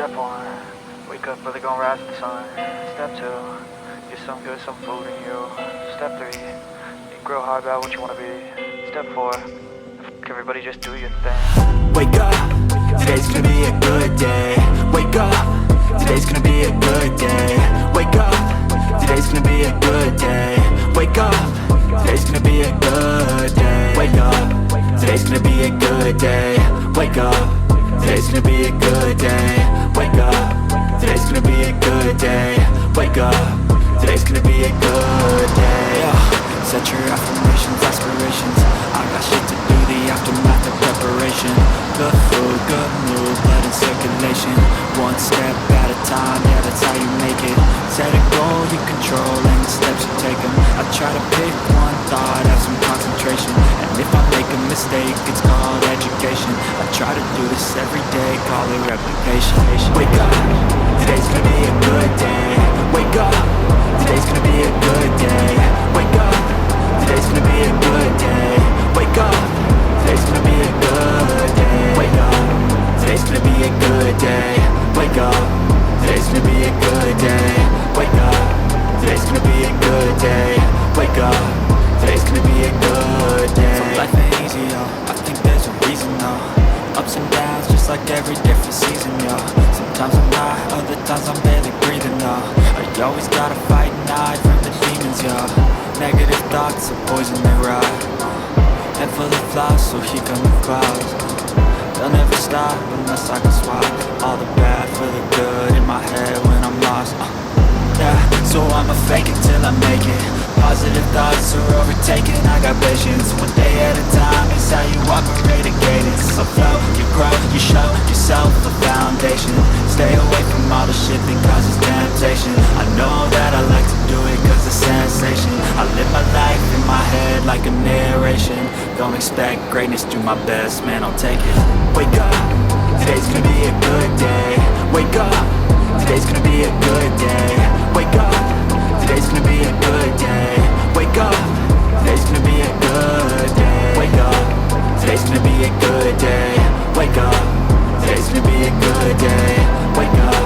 Step 1, wake up early, gonna rise with the sun. Step 2, get some good, some food in you. Step 3, you grow hard about what you wanna be. Step 4, everybody just do your thing. Wake up, today's gonna be a good day. Wake up, today's gonna be a good day. Wake up, today's gonna be a good day. Wake up, today's gonna be a good day. Wake up, today's gonna be a good day. Wake up, today's gonna be a good day. Wake up, today's gonna be a good day. Wake up, today's gonna be a good day. Set your affirmations, aspirations. I got shit to do, the aftermath of preparation. Good food, good mood, blood in circulation. One step at a time, yeah, that's how you make it. Set a goal you control and the steps you take them. I try to pick one thought, have some concentration. And if I make a mistake, it's called education. I try to do this every day, call it replication. Wake up, today's gonna be a good day. Wake up, today's gonna be a good day. Wake up, today's gonna be a good day. Wake up, today's gonna be a good day. Wake up, today's gonna be a good day. Wake up, today's gonna be a good day. Wake up, today's gonna be a good day. Wake up, today's gonna be a good day. So life ain't easy, yo, I think there's a reason, though. Ups and downs, just like every different season, yo. Sometimes I'm high, other times I'm barely breathing, though. You always gotta fight and hide from the demons, yo. Negative thoughts are poison, they ride. Head full of flies, so here come the clouds. They'll never stop unless I can swap all the bad for the good in my head when I'm lost. Yeah, so I'ma fake it till I make it. Positive thoughts are overtaken, I got patience. One day at a time is how you operate a cadence. So flow, you grow, you show yourself a foundation. Stay away from all the shit that causes temptation. I know that I like to do it cause it's sensation. I live my life in my head like a narration. Don't expect greatness, do my best, man, I'll take it. Wake up, today's gonna be a good day. Wake up, today's gonna be a good day. Wake up, today's gonna be a good day. Wake up, today's gonna be a good day. Wake up, today's gonna be a good day. Wake up, today's gonna be a good day. Wake up,